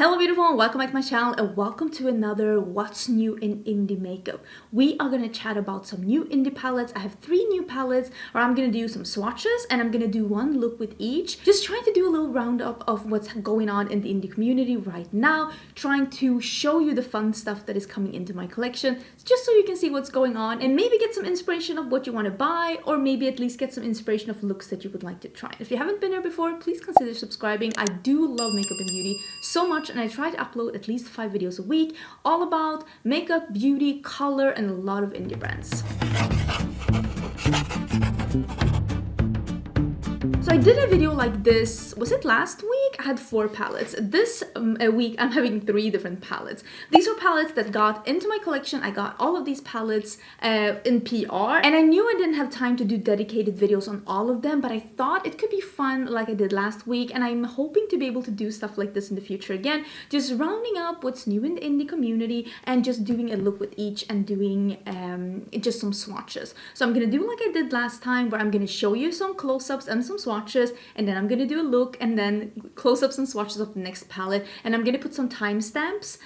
Hello beautiful, welcome back to my channel and welcome to another what's new in indie makeup. We are gonna chat about some new indie palettes. I have 3 new palettes where I'm gonna do some swatches and I'm gonna do one look with each. Just trying to do a little roundup of what's going on in the indie community right now, trying to show you the fun stuff that is coming into my collection, just so you can see what's going on and maybe get some inspiration of what you want to buy, or maybe at least get some inspiration of looks that you would like to try. If you haven't been here before, please consider subscribing. I do love makeup and beauty so much, and I try to upload at least 5 videos a week all about makeup, beauty, color, and a lot of indie brands. So I did a video like this, was it last week? I had 4 palettes. This week I'm having 3 different palettes. These are palettes that got into my collection. I got all of these palettes in PR, and I knew I didn't have time to do dedicated videos on all of them, but I thought it could be fun like I did last week, and I'm hoping to be able to do stuff like this in the future again, just rounding up what's new in the indie community and just doing a look with each and doing just some swatches. So I'm gonna do like I did last time, where I'm gonna show you some close-ups and some swatches, and then I'm gonna do a look and then close-ups and swatches of the next palette, and I'm gonna put some timestamps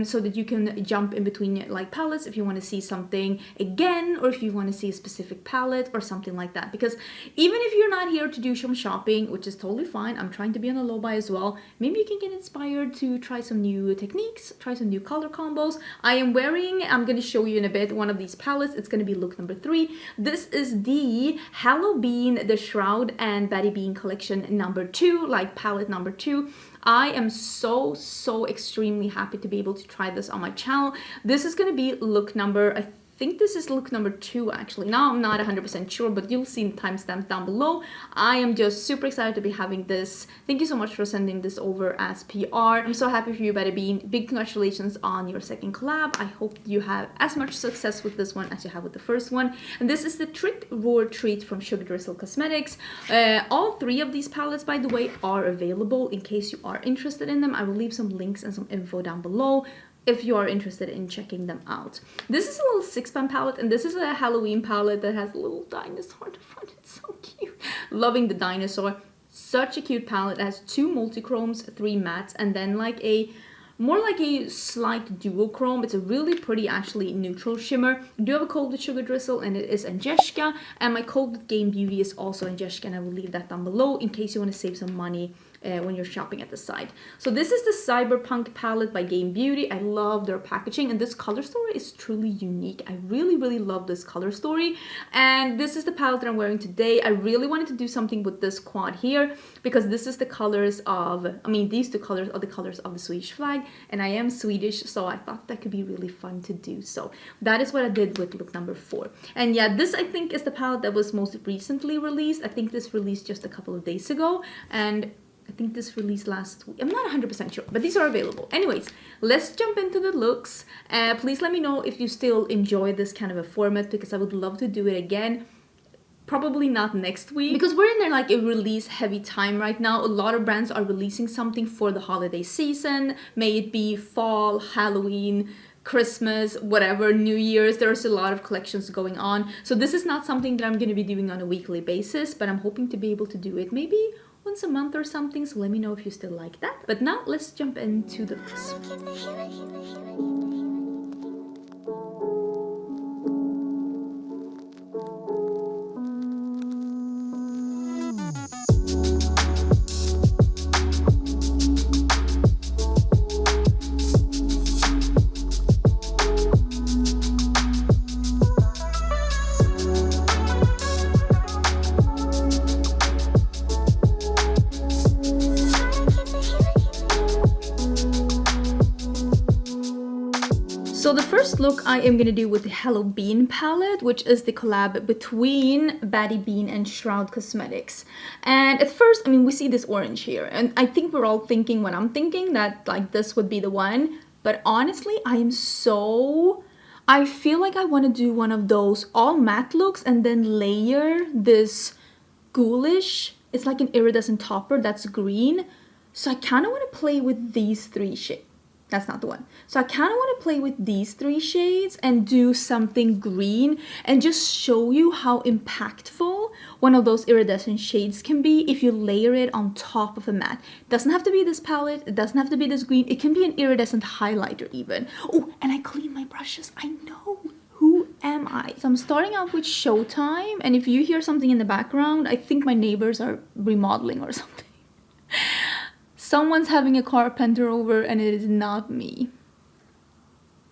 so that you can jump in between like palettes if you want to see something again, or if you want to see a specific palette or something like that. Because even if you're not here to do some shopping, which is totally fine, I'm trying to be on a low buy as well, maybe you can get inspired to try some new techniques, try some new color combos. I'm gonna show you in a bit one of these palettes. It's gonna be look number 3. This is the Hallobean, the Shroud and Battybean collection number 2, like palette number 2. I am so extremely happy to be able to try this on my channel. This is gonna be look number, I think this is look number 2 actually. Now I'm not 100% sure, but you'll see the timestamp down below. I am just super excited to be having this. Thank you so much for sending this over as PR. I'm so happy for you, Battybean. Big congratulations on your second collab. I hope you have as much success with this one as you have with the first one. And this is the Trick Roar Treat from Drizzle Cosmetics. All 3 of these palettes, by the way, are available in case you are interested in them. I will leave some links and some info down below if you are interested in checking them out. This is a little 6-pan palette, and this is a Halloween palette that has a little dinosaur at the front. It's so cute. Loving the dinosaur. Such a cute palette. It has 2 multichromes, 3 mattes, and then like a more like a slight duochrome. It's a really pretty, actually, neutral shimmer. I do have a code with Sugar Drizzle, and it is Angelica, and my code with Game Beauty is also Angelica, and I will leave that down below in case you want to save some money when you're shopping at the site. So this is the Cyberpunk palette by Game Beauty. I love their packaging, and this color story is truly unique. I really love this color story, and this is the palette that I'm wearing today. I really wanted to do something with this quad here because this is the colors of, these 2 colors are the colors of the Swedish flag, and I am Swedish, so I thought that could be really fun to do. So that is what I did with look number 4. And yeah, this I think is the palette that was most recently released. I think this released just a couple of days ago, and I think this released last week. I'm not 100% sure, but these are available. Anyways, let's jump into the looks. Please let me know if you still enjoy this kind of a format, because I would love to do it again. Probably not next week, because we're in like a release heavy time right now. A lot of brands are releasing something for the holiday season. May it be fall, Halloween, Christmas, whatever, New Year's. There's a lot of collections going on. So this is not something that I'm going to be doing on a weekly basis, but I'm hoping to be able to do it maybe once a month or something, so let me know if you still like that. But now let's jump into the looks. So the first look I am going to do with the Hallobean palette, which is the collab between Battybean and Shroud Cosmetics. And at first, we see this orange here, and I think we're all thinking what I'm thinking, that like this would be the one. But honestly, I feel like I want to do one of those all matte looks and then layer this ghoulish, it's like an iridescent topper that's green. So I kind of want to play with these 3 shades. That's not the one. So I kind of want to play with these 3 shades and do something green and just show you how impactful one of those iridescent shades can be if you layer it on top of a matte. It doesn't have to be this palette. It doesn't have to be this green. It can be an iridescent highlighter even. Oh, and I clean my brushes. I know. Who am I? So I'm starting out with Showtime. And if you hear something in the background, I think my neighbors are remodeling or something. Someone's having a carpenter over and it is not me.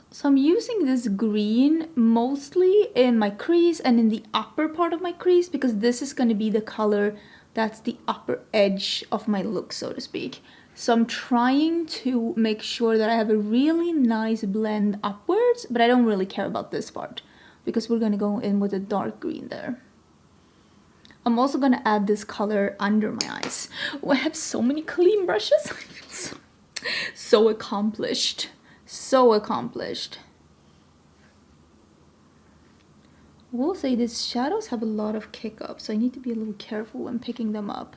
So I'm using this green mostly in my crease and in the upper part of my crease because this is going to be the color that's the upper edge of my look, so to speak. So I'm trying to make sure that I have a really nice blend upwards, but I don't really care about this part because we're going to go in with a dark green there. I'm also going to add this color under my eyes. Oh, I have so many clean brushes. I feel so accomplished. So accomplished. I will say these shadows have a lot of kick up, so I need to be a little careful when picking them up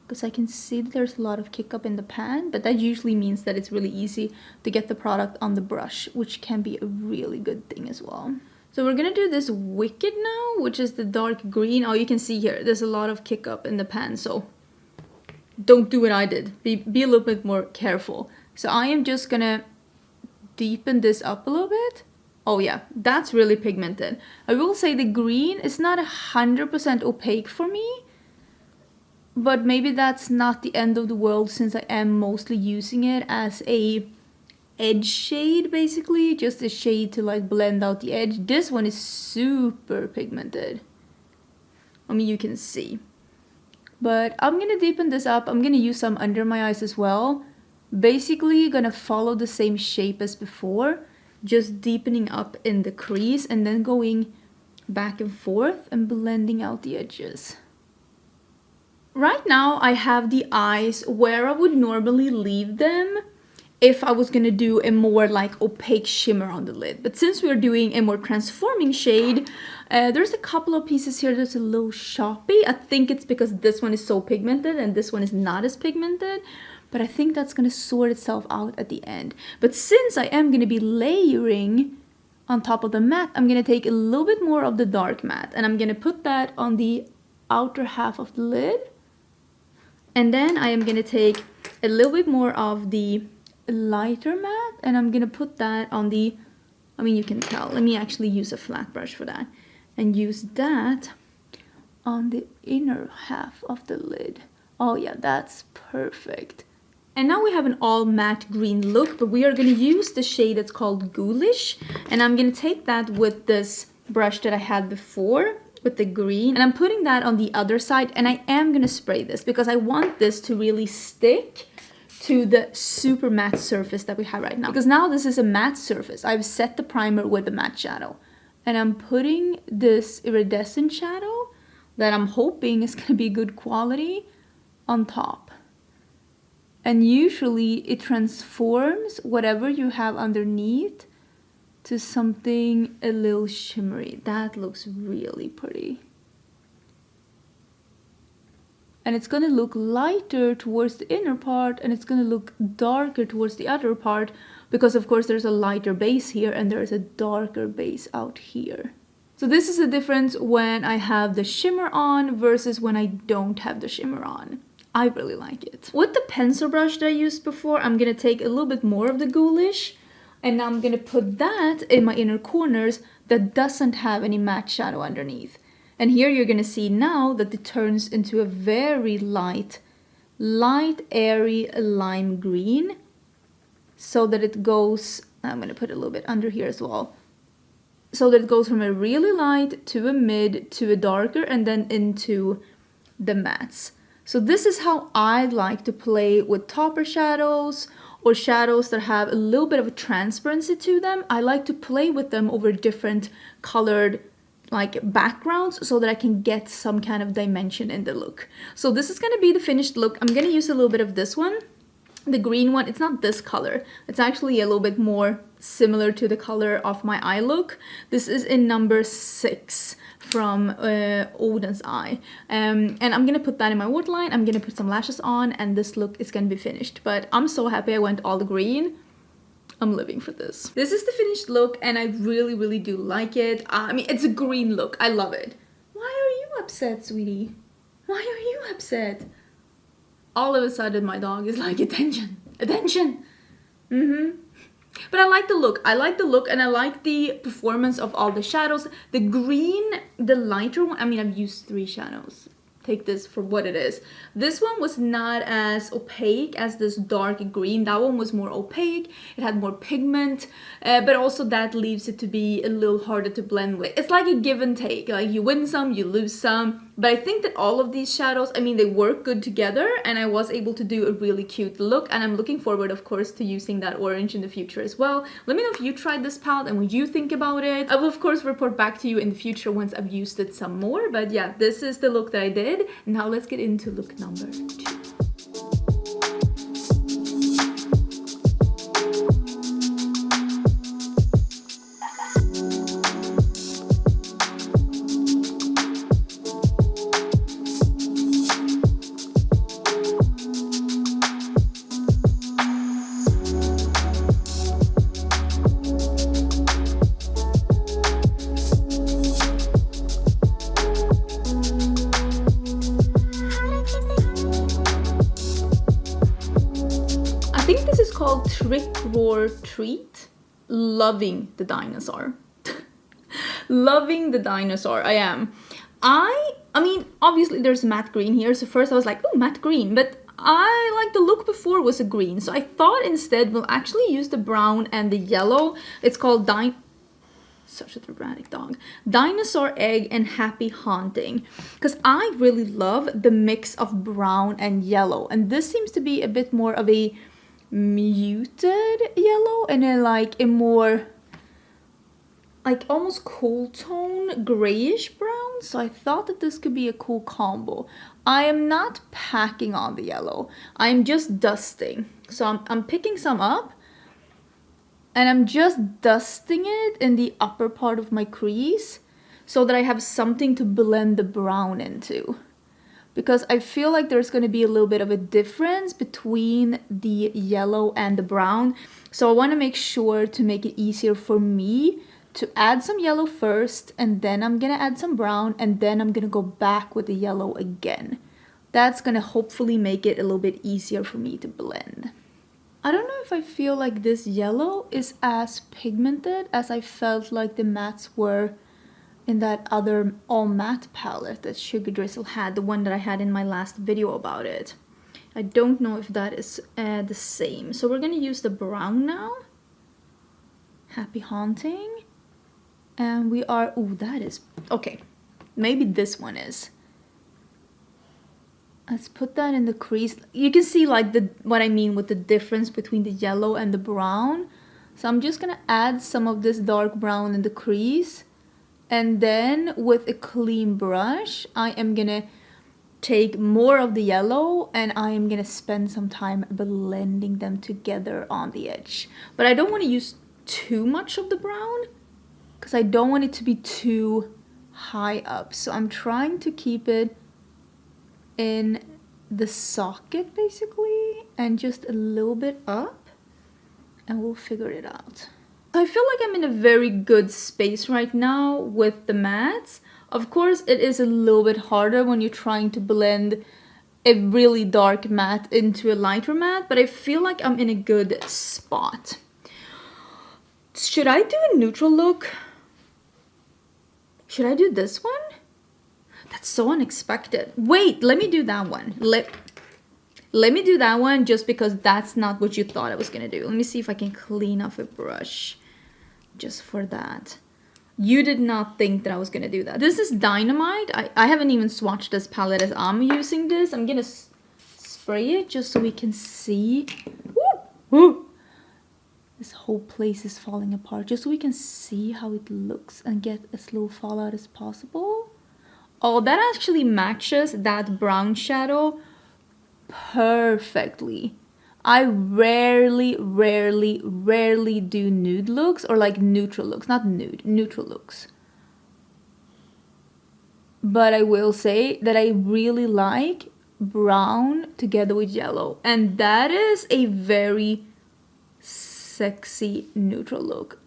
because I can see that there's a lot of kick up in the pan, but that usually means that it's really easy to get the product on the brush, which can be a really good thing as well. So we're gonna do this Wicked now, which is the dark green. Oh, you can see here, there's a lot of kick up in the pan, so don't do what I did. Be a little bit more careful. So I am just gonna deepen this up a little bit. Oh yeah, that's really pigmented. I will say the green is not 100% opaque for me, but maybe that's not the end of the world since I am mostly using it as a edge shade, basically just a shade to like blend out the edge. This one is super pigmented. I mean, you can see, but I'm gonna deepen this up. I'm gonna use some under my eyes as well, basically gonna follow the same shape as before, just deepening up in the crease and then going back and forth and blending out the edges. Right now I have the eyes where I would normally leave them if I was gonna do a more like opaque shimmer on the lid. But since we're doing a more transforming shade, there's a couple of pieces here that's a little choppy. I think it's because this one is so pigmented and this one is not as pigmented, but I think that's gonna sort itself out at the end. But since I am gonna be layering on top of the matte, I'm gonna take a little bit more of the dark matte and I'm gonna put that on the outer half of the lid. And then I am gonna take a little bit more of the lighter matte and I'm gonna put that on the, I mean, you can tell, let me actually use a flat brush for that and use that on the inner half of the lid. Oh yeah, that's perfect. And now we have an all matte green look, but we are gonna use the shade that's called Ghoulish, and I'm gonna take that with this brush that I had before with the green, and I'm putting that on the other side, and I am gonna spray this because I want this to really stick to the super matte surface that we have right now. Because now this is a matte surface. I've set the primer with the matte shadow. And I'm putting this iridescent shadow that I'm hoping is gonna be good quality on top. And usually it transforms whatever you have underneath to something a little shimmery. That looks really pretty. And it's gonna look lighter towards the inner part and it's gonna look darker towards the outer part because of course there's a lighter base here and there's a darker base out here. So this is the difference when I have the shimmer on versus when I don't have the shimmer on. I really like it. With the pencil brush that I used before, I'm gonna take a little bit more of the Ghoulish and now I'm gonna put that in my inner corners that doesn't have any matte shadow underneath. And here you're gonna see now that it turns into a very light, airy lime green. So that it goes, I'm gonna put a little bit under here as well. So that it goes from a really light to a mid to a darker and then into the mattes. So this is how I like to play with topper shadows or shadows that have a little bit of a transparency to them. I like to play with them over different colored like backgrounds so that I can get some kind of dimension in the look. So this is gonna be the finished look. I'm gonna use a little bit of this one, the green one. It's not this color. It's actually a little bit more similar to the color of my eye look. This is in number 6 from Oden's eye. And I'm gonna put that in my waterline. I'm gonna put some lashes on and this look is gonna be finished. But I'm so happy I went all green. I'm living for this. This is the finished look and I really, really do like it. I mean, it's a green look. I love it. Why are you upset, sweetie? Why are you upset? All of a sudden, my dog is like, attention, attention. But I like the look. I like the look and I like the performance of all the shadows. The green, the lighter one, I mean, I've used 3 shadows. Take this for what it is. This one was not as opaque as this dark green. That one was more opaque. It had more pigment, but also that leaves it to be a little harder to blend with. It's like a give and take. Like you win some, you lose some. But I think that all of these shadows, I mean, they work good together and I was able to do a really cute look. And I'm looking forward, of course, to using that orange in the future as well. Let me know if you tried this palette and what you think about it. I will, of course, report back to you in the future once I've used it some more. But yeah, this is the look that I did. Now let's get into look number 2. Called Trick Roar Treat. Loving the dinosaur. Loving the dinosaur. I am. I mean, obviously there's matte green here, so first I was like, oh, matte green, but I like the look before was a green, so I thought instead we'll actually use the brown and the yellow. It's called such a dramatic dog. Dinosaur Egg and Happy Haunting. Because I really love the mix of brown and yellow, and this seems to be a bit more of a muted yellow and then like a more like almost cool tone grayish brown, so I thought that this could be a cool combo. I am not packing on the yellow, I'm just dusting. So I'm picking some up and I'm just dusting it in the upper part of my crease so that I have something to blend the brown into. Because I feel like there's going to be a little bit of a difference between the yellow and the brown. So I want to make sure to make it easier for me to add some yellow first, and then I'm going to add some brown, and then I'm going to go back with the yellow again. That's going to hopefully make it a little bit easier for me to blend. I don't know if I feel like this yellow is as pigmented as I felt like the mattes were in that other all matte palette that Sugar Drizzle had, the one that I had in my last video about it. I don't know if that is the same. So we're gonna use the brown now. Happy Haunting. And we are, oh, that is, okay. Maybe this one is. Let's put that in the crease. You can see like what I mean with the difference between the yellow and the brown. So I'm just gonna add some of this dark brown in the crease. And then with a clean brush, I am gonna take more of the yellow and I am gonna spend some time blending them together on the edge. But I don't want to use too much of the brown because I don't want it to be too high up. So I'm trying to keep it in the socket basically and just a little bit up, and we'll figure it out. I feel like I'm in a very good space right now with the mattes. Of course, it is a little bit harder when you're trying to blend a really dark matte into a lighter matte, but I feel like I'm in a good spot. Should I do a neutral look? Should I do this one? That's so unexpected. Wait, let me do that one. Let me do that one just because that's not what you thought I was gonna do. Let me see if I can clean off a brush just for that. You did not think that I was gonna do that. This is Dynamite. I haven't even swatched this palette as I'm using this. I'm gonna spray it just so we can see. Woo! Woo! This whole place is falling apart. Just so we can see how it looks and get as little fallout as possible. Oh, that actually matches that brown shadow perfectly. I rarely do nude looks or like neutral looks, not nude, neutral looks. But I will say that I really like brown together with yellow, and that is a very sexy neutral look.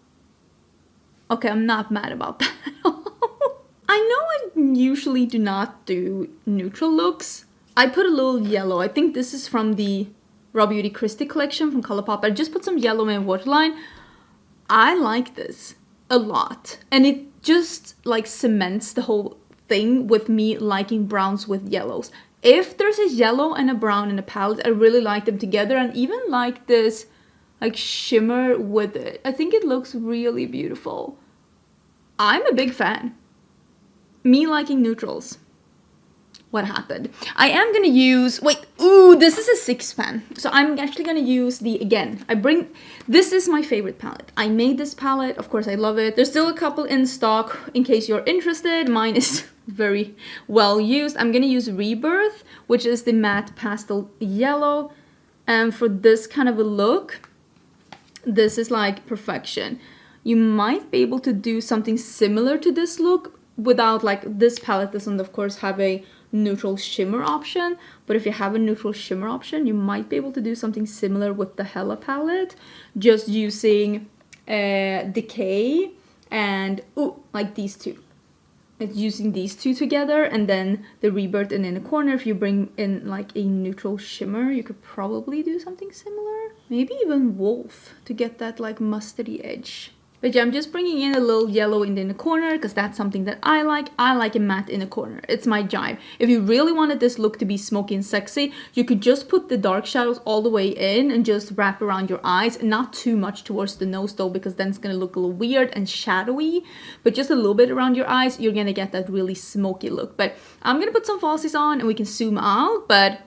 Okay, I'm not mad about that at all. I know I usually do not do neutral looks. I put a little yellow. I think this is from the Raw Beauty Christie collection from Colourpop. I just put some yellow in waterline. I like this a lot. And it just like cements the whole thing with me liking browns with yellows. If there's a yellow and a brown in a palette, I really like them together, and even like this like shimmer with it. I think it looks really beautiful. I'm a big fan. Me liking neutrals. What happened? I am gonna use, this is a 6 pan. So I'm actually gonna use this is my favorite palette. I made this palette, of course I love it. There's still a couple in stock in case you're interested. Mine is very well used. I'm gonna use Rebirth, which is the matte pastel yellow. And for this kind of a look, this is like perfection. You might be able to do something similar to this look without, like, this palette doesn't of course have a neutral shimmer option, but if you have a neutral shimmer option, you might be able to do something similar with the Hella palette, just using Decay and like these two. It's using these two together, and then the Rebirth, and in the corner, if you bring in like a neutral shimmer, you could probably do something similar. Maybe even Wolf to get that like mustardy edge. But yeah, I'm just bringing in a little yellow in the corner because that's something that I like. I like a matte in the corner. It's my jive. If you really wanted this look to be smoky and sexy, you could just put the dark shadows all the way in and just wrap around your eyes. Not too much towards the nose though, because then it's going to look a little weird and shadowy. But just a little bit around your eyes, you're going to get that really smoky look. But I'm going to put some falsies on and we can zoom out. But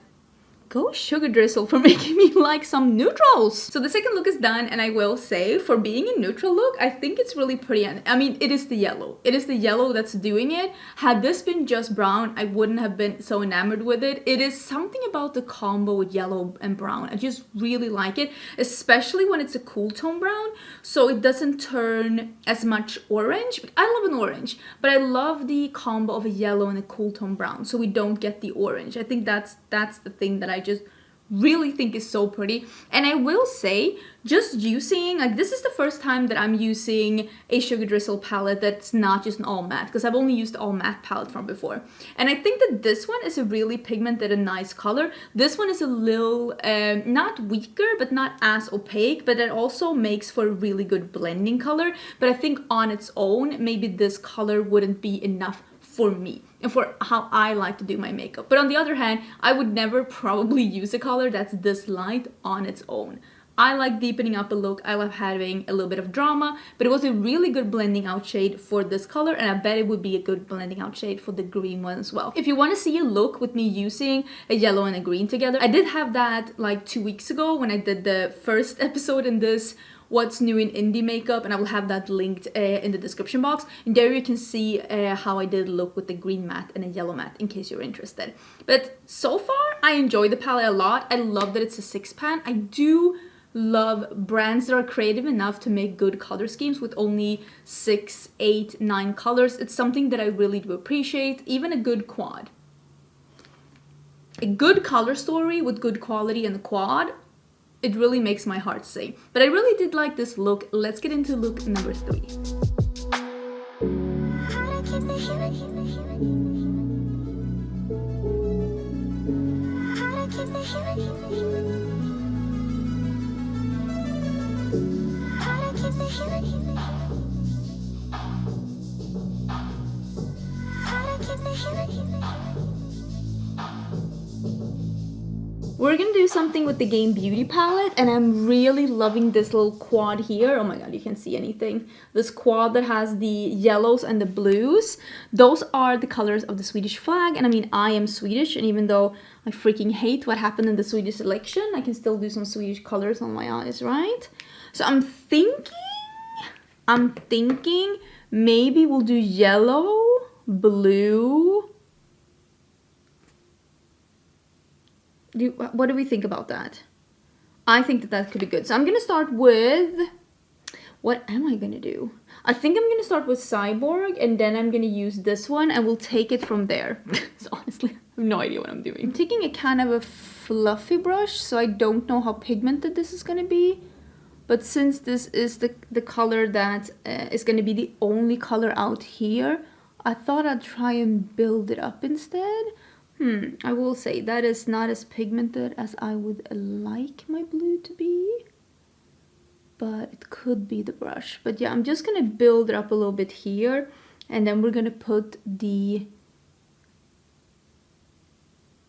go Sugar Drizzle for making me like some neutrals. So the second look is done, and I will say, for being a neutral look, I think it's really pretty. And I mean, it is the yellow. It is the yellow that's doing it. Had this been just brown, I wouldn't have been so enamored with it. It is something about the combo with yellow and brown. I just really like it, especially when it's a cool tone brown, so it doesn't turn as much orange. I love an orange, but I love the combo of a yellow and a cool tone brown, so we don't get the orange. I think that's the thing that I just really think is so pretty. And I will say, just using, like, this is the first time that I'm using a Sugar Drizzle palette that's not just an all matte, because I've only used the all matte palette from before. And I think that this one is a really pigmented and nice color. This one is a little, not weaker, but not as opaque, but it also makes for a really good blending color. But I think on its own, maybe this color wouldn't be enough for me and for how I like to do my makeup. But on the other hand, I would never probably use a color that's this light on its own. I like deepening up a look. I love having a little bit of drama, but it was a really good blending out shade for this color, and I bet it would be a good blending out shade for the green one as well. If you want to see a look with me using a yellow and a green together, I did have that like 2 weeks ago when I did the first episode in this What's New in Indie Makeup, and I will have that linked in the description box. And there you can see how I did look with the green matte and a yellow matte, in case you're interested. But so far, I enjoy the palette a lot. I love that it's a 6 pan. I do love brands that are creative enough to make good color schemes with only 6, 8, 9 colors. It's something that I really do appreciate. Even a good quad. A good color story with good quality in the quad, it really makes my heart sing. But I really did like this look. Let's get into look number 3. We're gonna do something with the Game Beauty palette, and I'm really loving this little quad here. Oh my god, you can't see anything. This quad that has the yellows and the blues. Those are the colors of the Swedish flag, and I mean, I am Swedish, and even though I freaking hate what happened in the Swedish election, I can still do some Swedish colors on my eyes, right? So I'm thinking maybe we'll do yellow, blue. What do we think about that? I think that that could be good. So I'm gonna start with, what am I gonna do? I think I'm gonna start with Cyborg, and then I'm gonna use this one, and we'll take it from there. So honestly, I have no idea what I'm doing. I'm taking a kind of a fluffy brush, so I don't know how pigmented this is gonna be. But since this is the color that is going to be the only color out here, I thought I'd try and build it up instead. I will say that is not as pigmented as I would like my blue to be. But it could be the brush. But yeah, I'm just going to build it up a little bit here. And then we're going to put the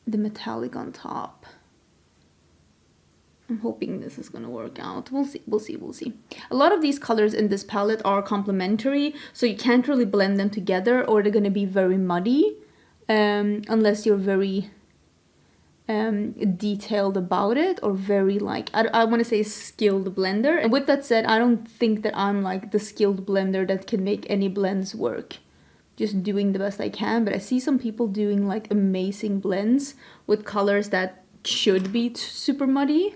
metallic on top. I'm hoping this is gonna work out. We'll see, we'll see, we'll see. A lot of these colors in this palette are complementary, so you can't really blend them together or they're gonna be very muddy, unless you're very detailed about it or very like, I want to say skilled blender. And with that said, I don't think that I'm like the skilled blender that can make any blends work. Just doing the best I can, but I see some people doing like amazing blends with colors that should be super muddy.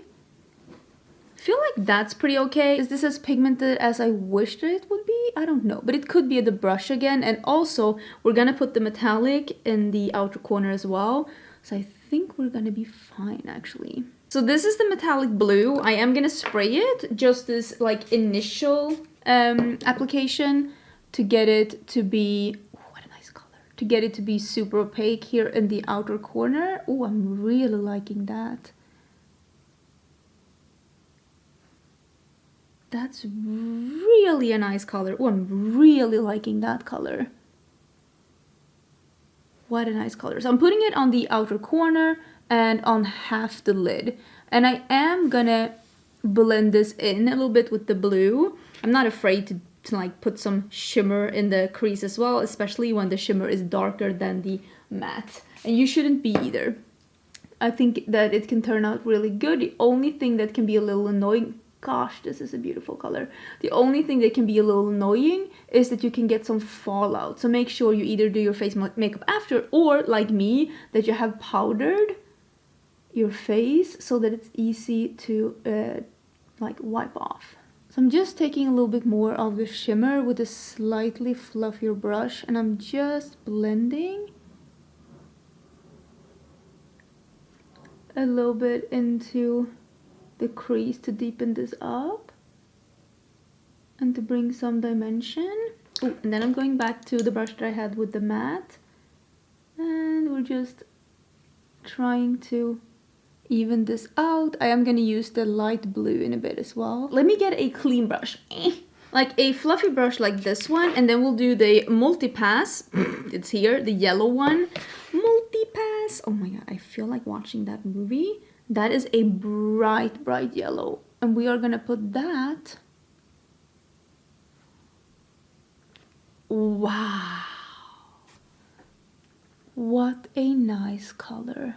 I feel like that's pretty okay. Is this as pigmented as I wished it would be? I don't know, but it could be the brush again. And also, we're gonna put the metallic in the outer corner as well. So I think we're gonna be fine, actually. So this is the metallic blue. I am gonna spray it, just this like initial application to get it to be, what a nice color. To get it to be super opaque here in the outer corner. Oh, I'm really liking that. That's really a nice color. Oh, I'm really liking that color. What a nice color. So I'm putting it on the outer corner and on half the lid. And I am gonna blend this in a little bit with the blue. I'm not afraid to like put some shimmer in the crease as well, especially when the shimmer is darker than the matte. And you shouldn't be either. I think that it can turn out really good. The only thing that can be a little annoying, gosh, this is a beautiful color. The only thing that can be a little annoying is that you can get some fallout. So make sure you either do your face makeup after, or like me, that you have powdered your face so that it's easy to like wipe off. So I'm just taking a little bit more of the shimmer with a slightly fluffier brush, and I'm just blending a little bit into the crease to deepen this up and to bring some dimension. Oh, and then I'm going back to the brush that I had with the matte, and we're just trying to even this out. I am going to use the light blue in a bit as well. Let me get a clean brush, like a fluffy brush like this one, and then we'll do the multi-pass. It's here, the yellow one. Multi-pass. Oh my god, I feel like watching that movie. That is a bright, bright yellow. And we are gonna put that. Wow. What a nice color.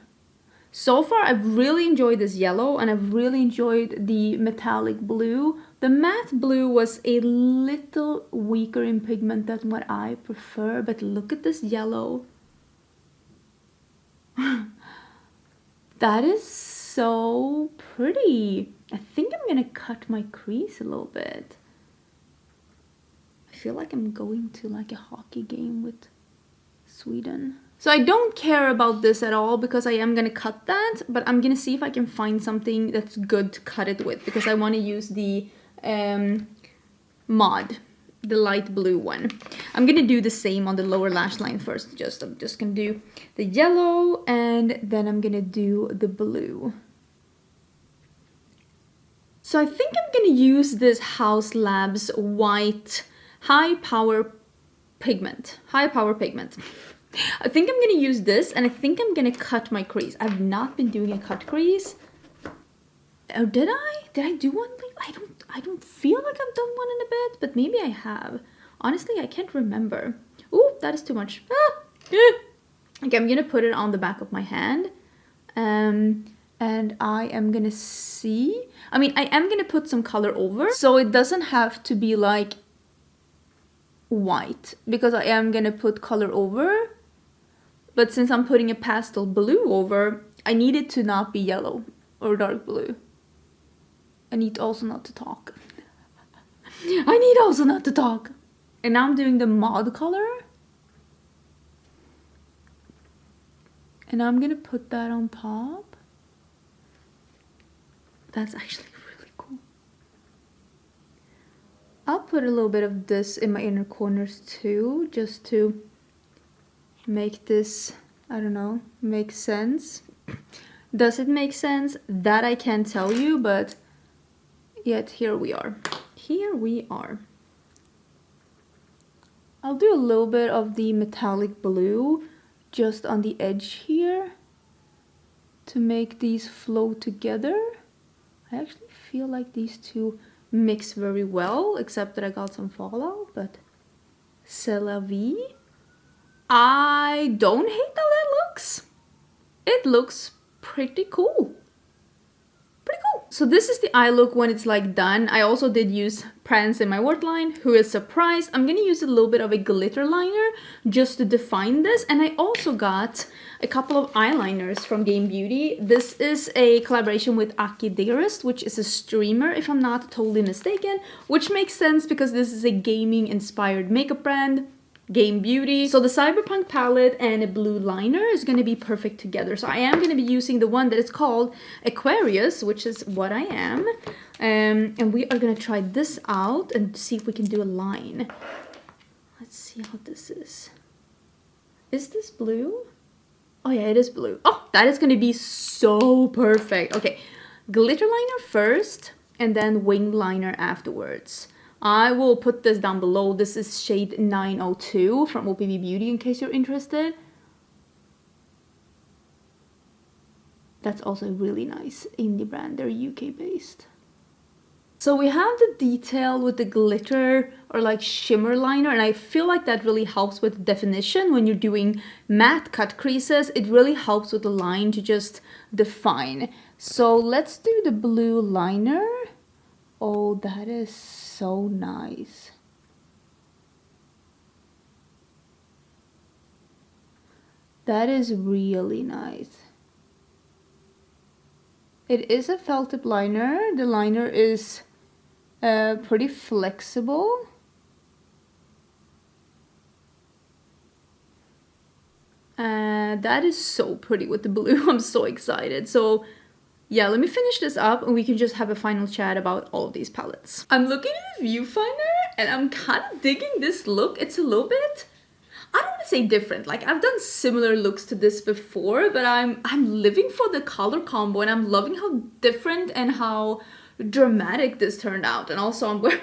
So far, I've really enjoyed this yellow, and I've really enjoyed the metallic blue. The matte blue was a little weaker in pigment than what I prefer, but look at this yellow. That is so pretty. I think I'm gonna cut my crease a little bit. I feel like I'm going to like a hockey game with Sweden. So I don't care about this at all because I am gonna cut that, but I'm gonna see if I can find something that's good to cut it with, because I want to use the mod, the light blue one. I'm gonna do the same on the lower lash line first. I'm just gonna do the yellow, and then I'm gonna do the blue. So I think I'm gonna use this House Labs white high power pigment. I think I'm gonna use this, and I think I'm gonna cut my crease. I've not been doing a cut crease. Oh, did I? Did I do one? I don't feel like I've done one in a bit, but maybe I have. Honestly, I can't remember. Ooh, that is too much. Okay, I'm gonna put it on the back of my hand. And I am gonna see. I mean, I am gonna put some color over, so it doesn't have to be like white, because I am gonna put color over. But since I'm putting a pastel blue over, I need it to not be yellow or dark blue. I need also not to talk. I need also not to talk. And now I'm doing the mod color. And I'm gonna put that on top. That's actually really cool. I'll put a little bit of this in my inner corners too, just to make this, I don't know, make sense. Does it make sense? That I can't tell you, but yet here we are. Here we are. I'll do a little bit of the metallic blue just on the edge here to make these flow together. I actually feel like these two mix very well, except that I got some fallout, but c'est la vie. I don't hate how that looks. It looks pretty cool. Pretty cool. So this is the eye look when it's like done. I also did use Prance in my waterline. Who is surprised? I'm gonna use a little bit of a glitter liner just to define this. And I also got a couple of eyeliners from Game Beauty. This is a collaboration with Aki Dearest, which is a streamer, if I'm not totally mistaken, which makes sense because this is a gaming inspired makeup brand. Game Beauty. So the Cyberpunk palette and a blue liner is going to be perfect together. So I am going to be using the one that is called Aquarius, which is what I am. And we are going to try this out and see if we can do a line. Let's see how this is. Is this blue? Oh yeah, it is blue. Oh, that is going to be so perfect. Okay, glitter liner first and then wing liner afterwards. I will put this down below. This is shade 902 from OPV Beauty in case you're interested. That's also really nice indie brand. They're UK based. So we have the detail with the glitter or like shimmer liner, and I feel like that really helps with definition when you're doing matte cut creases. It really helps with the line to just define. So let's do the blue liner. Oh, that is so nice. That is really nice. It is a felt tip liner. The liner is pretty flexible. That is so pretty with the blue. I'm so excited. So yeah, let me finish this up and we can just have a final chat about all of these palettes. I'm looking at the viewfinder and I'm kind of digging this look. It's a little bit, I don't want to say different. Like I've done similar looks to this before, but I'm living for the color combo and I'm loving how different and how dramatic this turned out. And also I'm wearing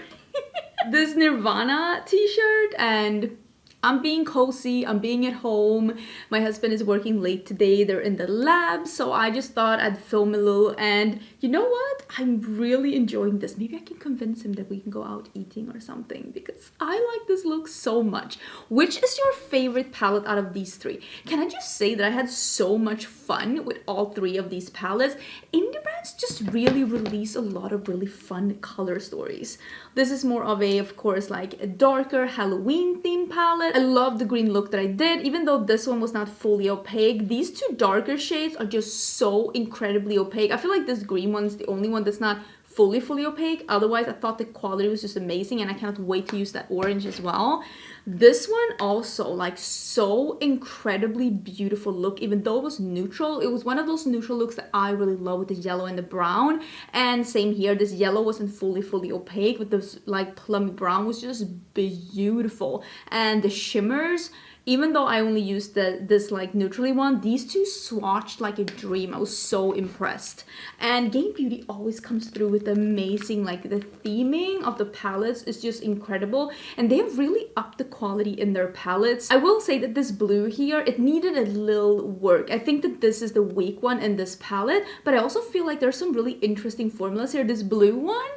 this Nirvana t-shirt and I'm being cozy, I'm being at home. My husband is working late today, they're in the lab, so I just thought I'd film a little, and you know what? I'm really enjoying this. Maybe I can convince him that we can go out eating or something, because I like this look so much. Which is your favorite palette out of these three? Can I just say that I had so much fun with all three of these palettes? Indie brands just really release a lot of really fun color stories. This is more of a, of course, like a darker Halloween themed palette. I love the green look that I did, even though this one was not fully opaque. These two darker shades are just so incredibly opaque. I feel like this green one's the only one that's not fully opaque. Otherwise, I thought the quality was just amazing and I cannot wait to use that orange as well. This one also, like, so incredibly beautiful look, even though it was neutral. It was one of those neutral looks that I really love with the yellow and the brown. And same here, this yellow wasn't fully opaque, but this like plummy brown was just beautiful. And the shimmers, even though I only used this like neutrally one, these two swatched like a dream. I was so impressed. And Game Beauty always comes through with amazing, like the theming of the palettes is just incredible. And they have really upped the quality in their palettes. I will say that this blue here, it needed a little work. I think that this is the weak one in this palette, but I also feel like there's some really interesting formulas here. This blue one,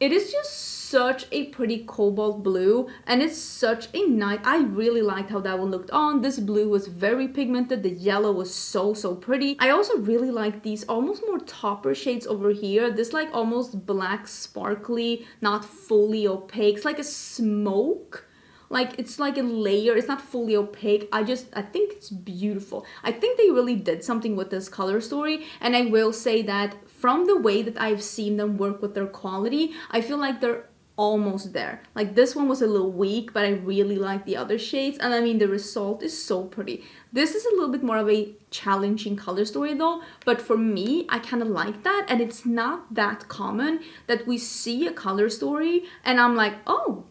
it is just such a pretty cobalt blue, and it's such a nice, I really liked how that one looked on. This blue was very pigmented, the yellow was so pretty. I also really like these almost more topper shades over here. This like almost black sparkly, not fully opaque. It's like a smoke. Like it's like a layer, it's not fully opaque. I think it's beautiful. I think they really did something with this color story, and I will say that from the way that I've seen them work with their quality, I feel like they're almost there. Like this one was a little weak, but I really like the other shades. And I mean, the result is so pretty. This is a little bit more of a challenging color story though, but for me, I kind of like that. And it's not that common that we see a color story and I'm like, oh,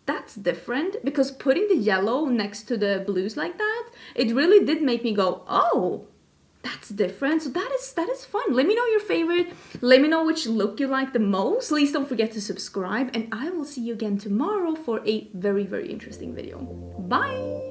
that's different, because putting the yellow next to the blues like that, it really did make me go, oh, that's different. So that is fun. Let me know your favorite. Let me know which look you like the most. Please don't forget to subscribe, and I will see you again tomorrow for a very, very interesting video. Bye!